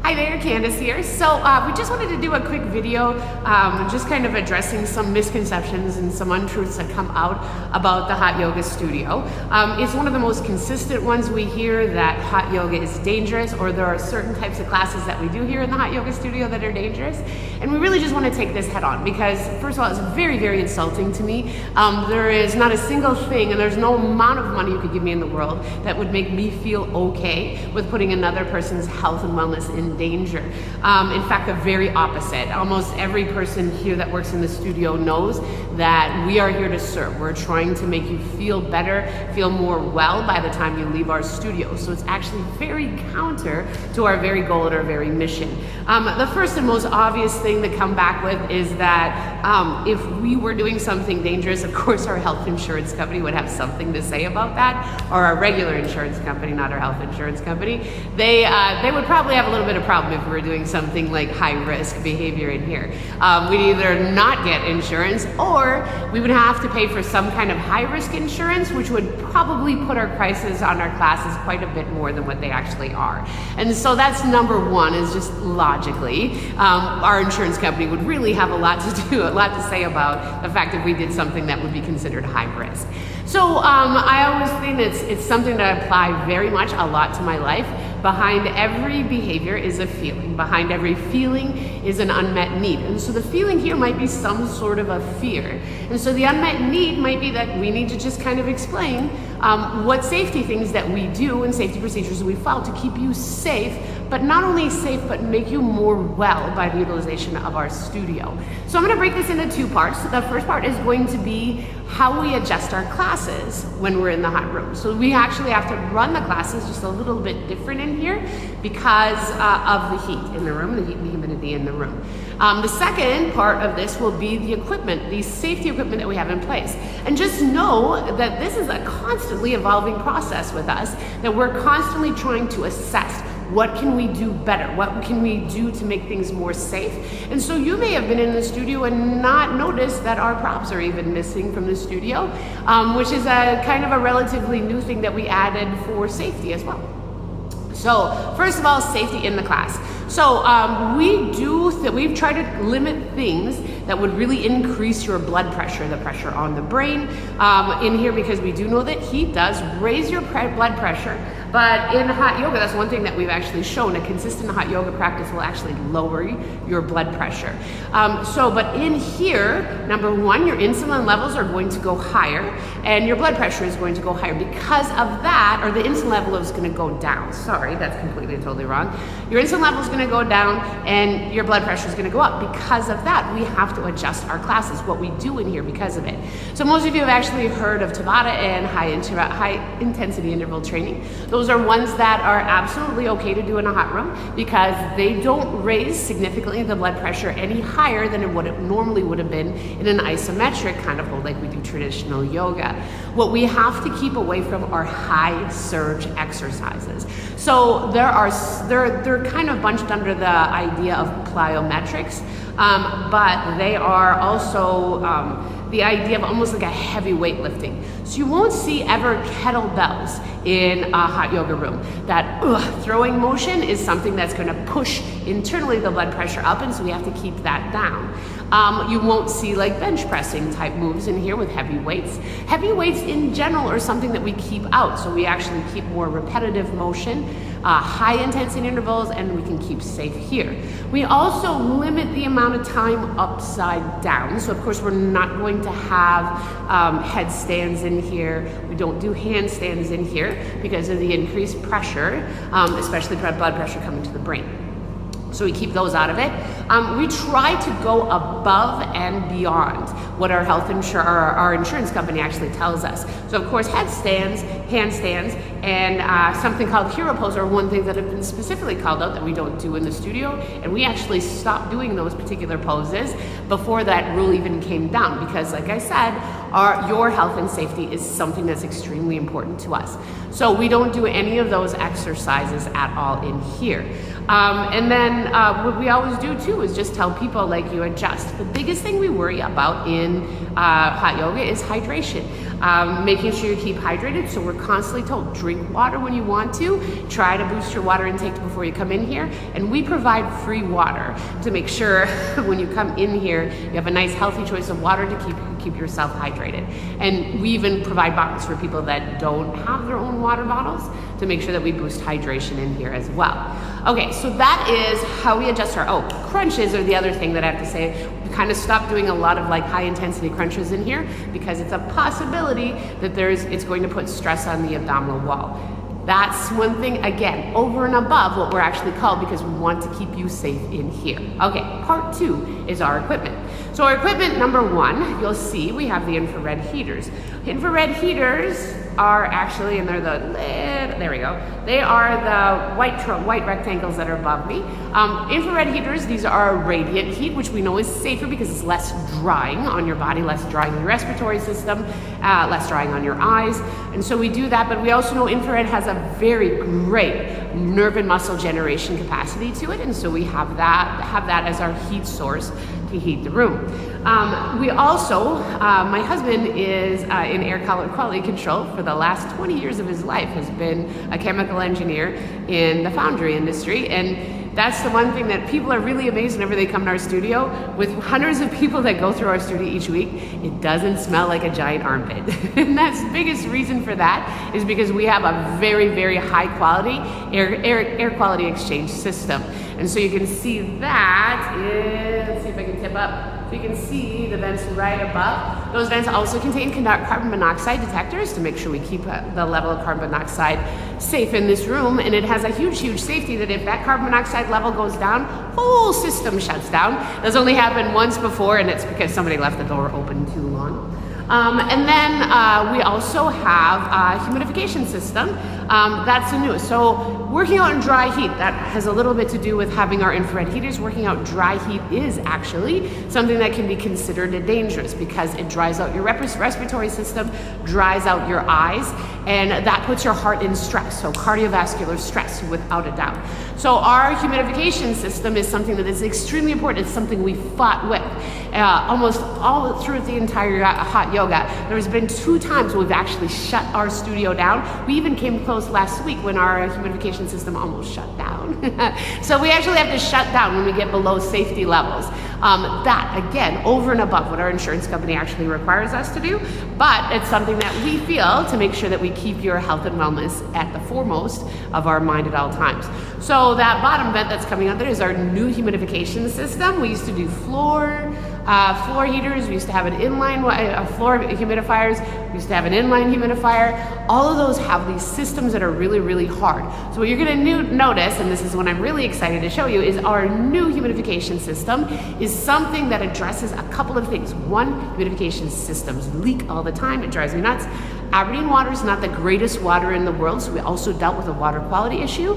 Hi there, Candace here. So we just wanted to do a quick video just kind of addressing some misconceptions and some untruths that come out about the hot yoga studio. It's one of the most consistent ones we hear, that hot yoga is dangerous, or there are certain types of classes that we do here in the hot yoga studio that are dangerous. And we really just want to take this head on because, first of all, it's very, very insulting to me. There is not a single thing, and there's no amount of money you could give me in the world that would make me feel okay with putting another person's health and wellness in danger. In fact, the very opposite. Almost every person here that works in the studio knows that we are here to serve. We're trying to make you feel better, feel more well by the time you leave our studio. So it's actually very counter to our very goal and our very mission. The first and most obvious thing to come back with is that if we were doing something dangerous, of course our health insurance company would have something to say about that, or our regular insurance company, not our health insurance company. They would probably have a little bit of problem if we were doing something like high risk behavior in here. We'd either not get insurance, or we would have to pay for some kind of high risk insurance, which would probably put our prices on our classes quite a bit more than what they actually are. And so that's number one, is just logically, our insurance company would really have a lot to say about the fact that we did something that would be considered high risk. So I always think it's something that I apply very much a lot to my life. Behind every behavior is a feeling. Behind every feeling is an unmet need. And so the feeling here might be some sort of a fear. And so the unmet need might be that we need to just kind of explain what safety things that we do and safety procedures that we follow to keep you safe, but not only safe, but make you more well by the utilization of our studio. So I'm gonna break this into two parts. The first part is going to be how we adjust our classes when we're in the hot room. So we actually have to run the classes just a little bit different in here because of the heat in the room, the heat and the humidity in the room. The second part of this will be the equipment, the safety equipment that we have in place. And just know that this is a constantly evolving process with us, that we're constantly trying to assess what can we do better? What can we do to make things more safe? And so you may have been in the studio and not noticed that our props are even missing from the studio, which is a kind of a relatively new thing that we added for safety as well. So first of all, safety in the class. So we've tried to limit things that would really increase your blood pressure, the pressure on the brain in here, because we do know that heat does raise your blood pressure. But in hot yoga, that's one thing that we've actually shown. A consistent hot yoga practice will actually lower your blood pressure. But in here, number one, your insulin levels are going to go higher and your blood pressure is going to go higher because of that, or the insulin level is going to go down. Sorry, that's completely and totally wrong. Your insulin level is going to go down and your blood pressure is going to go up. Because of that, we have to adjust our classes, what we do in here because of it. So most of you have actually heard of Tabata and high intensity interval training. Those are ones that are absolutely okay to do in a hot room because they don't raise significantly the blood pressure any higher than what it normally would have been in an isometric kind of hold like we do traditional yoga. What we have to keep away from are high surge exercises. So they're kind of bunched under the idea of plyometrics, but they are also the idea of almost like a heavy weightlifting. So you won't see ever kettlebells in a hot yoga room. That throwing motion is something that's going to push internally the blood pressure up, and so we have to keep that down. You won't see like bench pressing type moves in here with heavy weights. Heavy weights in general are something that we keep out, so we actually keep more repetitive motion, high intensity intervals, and we can keep safe here. We also limit the amount of time upside down. So of course we're not going to have headstands in here. We don't do handstands in here because of the increased pressure, especially blood pressure coming to the brain. So we keep those out of it. We try to go above and beyond what our our insurance company actually tells us. So of course, headstands, handstands, and something called hero pose are one thing that have been specifically called out that we don't do in the studio. And we actually stopped doing those particular poses before that rule even came down, because like I said, your health and safety is something that's extremely important to us. So we don't do any of those exercises at all in here. And then what we always do too is just tell people, like, you adjust. The biggest thing we worry about in hot yoga is hydration. making sure you keep hydrated. So we're constantly told, drink water when you want to, try to boost your water intake before you come in here, and we provide free water to make sure when you come in here, you have a nice healthy choice of water to keep yourself hydrated. And we even provide bottles for people that don't have their own water bottles to make sure that we boost hydration in here as well. Okay, so that is how we adjust our, crunches are the other thing that I have to say. We kind of stopped doing a lot of like high intensity crunches in here because it's a possibility that it's going to put stress on the abdominal wall. That's one thing, again, over and above what we're actually called, because we want to keep you safe in here. Okay, part 2 is our equipment. So our equipment, number 1, you'll see we have the infrared heaters. Infrared heaters are actually, and they're there we go. They are the white rectangles that are above me. Infrared heaters, these are radiant heat, which we know is safer because it's less drying on your body, less drying on your respiratory system, less drying on your eyes. And so we do that, but we also know infrared has a very great nerve and muscle generation capacity to it. And so we have that as our heat source to heat the room. We also, my husband is in air quality control for the last 20 years of his life, has been a chemical engineer in the foundry industry. And that's the one thing that people are really amazed whenever they come to our studio. With hundreds of people that go through our studio each week, it doesn't smell like a giant armpit. And that's the biggest reason for that is because we have a very, very high quality air quality exchange system. And so you can see that let's see if I can tip up. So you can see the vents right above. Those vents also contain carbon monoxide detectors to make sure we keep the level of carbon monoxide safe in this room. And it has a huge, huge safety that if that carbon monoxide level goes down, whole system shuts down. That's only happened once before, and it's because somebody left the door open too long. And then we also have a humidification system. That's new. So working out in dry heat, that has a little bit to do with having our infrared heaters. Working out dry heat is actually something that can be considered dangerous because it dries out your respiratory system, dries out your eyes, and that puts your heart in stress, so cardiovascular stress without a doubt. So our humidification system is something that is extremely important. It's something we fought with almost all through the entire hot yoga. There's been 2 times we've actually shut our studio down. We even came close last week when our humidification system almost shut down. So we actually have to shut down when we get below safety levels. That, again, over and above what our insurance company actually requires us to do, but it's something that we feel to make sure that we keep your health and wellness at the foremost of our mind at all times. So that bottom vent that's coming out there is our new humidification system. We used to do floor heaters. We used to have an inline floor humidifiers. We used to have an inline humidifier. All of those have these systems that are really, really hard. So what you're going to notice, and this is what I'm really excited to show you, is our new humidification system is something that addresses a couple of things. One, humidification systems leak all the time. It drives me nuts. Aberdeen water is not the greatest water in the world, so we also dealt with a water quality issue.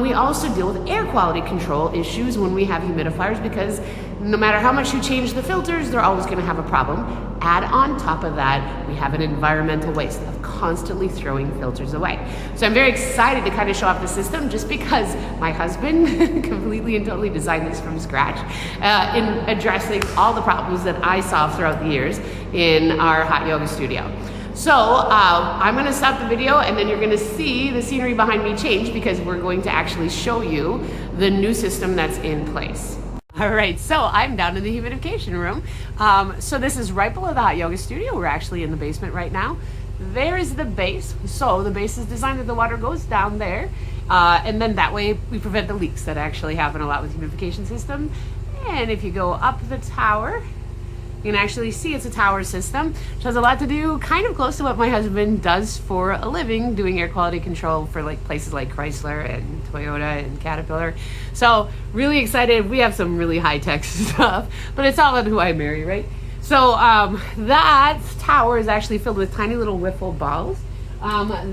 We also deal with air quality control issues when we have humidifiers because no matter how much you change the filters, they're always going to have a problem. Add on top of that, we have an environmental waste of constantly throwing filters away. So I'm very excited to kind of show off the system just because my husband completely and totally designed this from scratch in addressing all the problems that I saw throughout the years in our hot yoga studio. So I'm going to stop the video and then you're going to see the scenery behind me change because we're going to actually show you the new system that's in place. All right, so I'm down in the humidification room. So this is right below the hot yoga studio. We're actually in the basement right now. There is the base. So the base is designed that the water goes down there. And then that way we prevent the leaks that actually happen a lot with the humidification system. And if you go up the tower, you can actually see it's a tower system, which has a lot to do kind of close to what my husband does for a living, doing air quality control for like places like Chrysler and Toyota and Caterpillar. So really excited. We have some really high-tech stuff, but it's all on who I marry, right? So that tower is actually filled with tiny little wiffle balls.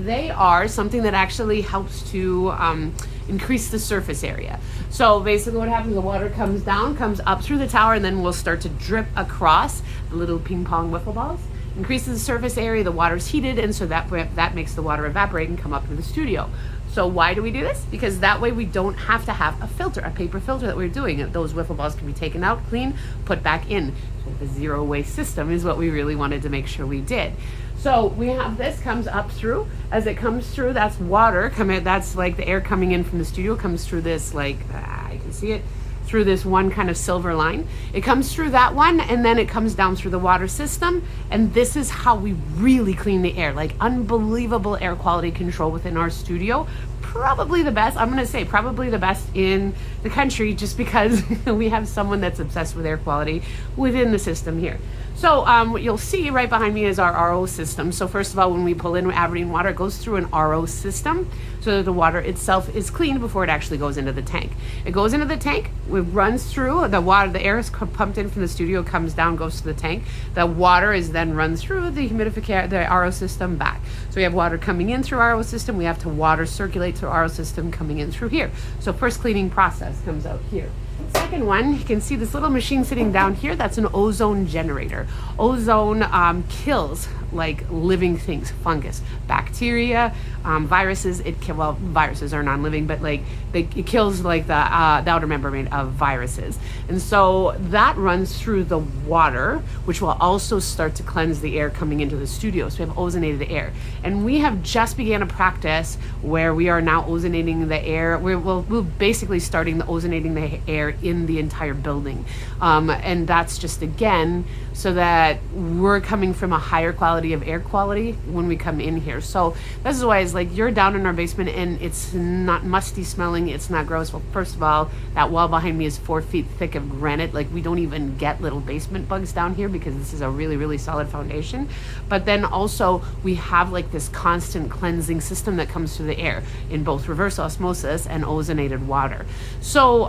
They are something that actually helps to increase the surface area. So basically what happens, the water comes down, comes up through the tower, and then will start to drip across the little ping pong wiffle balls. Increases the surface area, the water's heated, and so that makes the water evaporate and come up to the studio. So why do we do this? Because that way we don't have to have a filter, a paper filter that we're doing. Those wiffle balls can be taken out, clean, put back in. So the zero waste system is what we really wanted to make sure we did. So we have this comes up through. As it comes through, that's water coming. That's like the air coming in from the studio comes through this, like you can see it through this one kind of silver line. It comes through that one, and then it comes down through the water system. And this is how we really clean the air, like unbelievable air quality control within our studio. Probably the best, I'm gonna say probably the best in the country, just because we have someone that's obsessed with air quality within the system here. So what you'll see right behind me is our RO system. So first of all, when we pull in Aberdeen water, it goes through an RO system so that the water itself is cleaned before it actually goes into the tank. It goes into the tank, it runs through, the water, the air is pumped in from the studio, comes down, goes to the tank. The water is then run through the humidification, the RO system back. So we have water coming in through RO system, we have to water circulate through RO system coming in through here. So first cleaning process comes out here. Second one, you can see this little machine sitting down here. That's an ozone generator. Ozone kills like living things, fungus, bacteria, viruses. Well, viruses are non-living, but like it kills like the outer membrane of viruses. And so that runs through the water, which will also start to cleanse the air coming into the studio. So we have ozonated air. And we have just began a practice where we are now ozonating the air. We're basically starting the ozonating the air in the entire building. And that's just, again, so that we're coming from a higher quality of air quality when we come in here. So this is why it's like you're down in our basement and it's not musty smelling, it's not gross. Well, first of all, that wall behind me is 4 feet thick of granite. Like we don't even get little basement bugs down here because this is a really, really solid foundation. But then also we have like this constant cleansing system that comes through the air in both reverse osmosis and ozonated water. So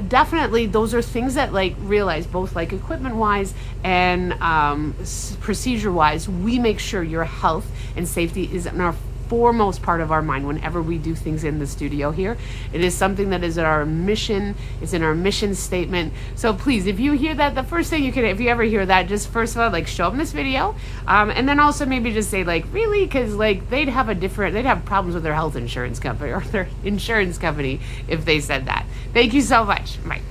definitely those are things that like realize both like equipment wise and procedure wise, we make sure your health and safety is in our foremost part of our mind whenever we do things in the studio here. It is something that is our mission, it's in our mission statement. So please, if you hear that, the first thing you can, if you ever hear that, just first of all, like show them this video, and then also maybe just say like, really? Because like they'd have problems with their health insurance company or their insurance company if they said that. Thank you so much. Bye.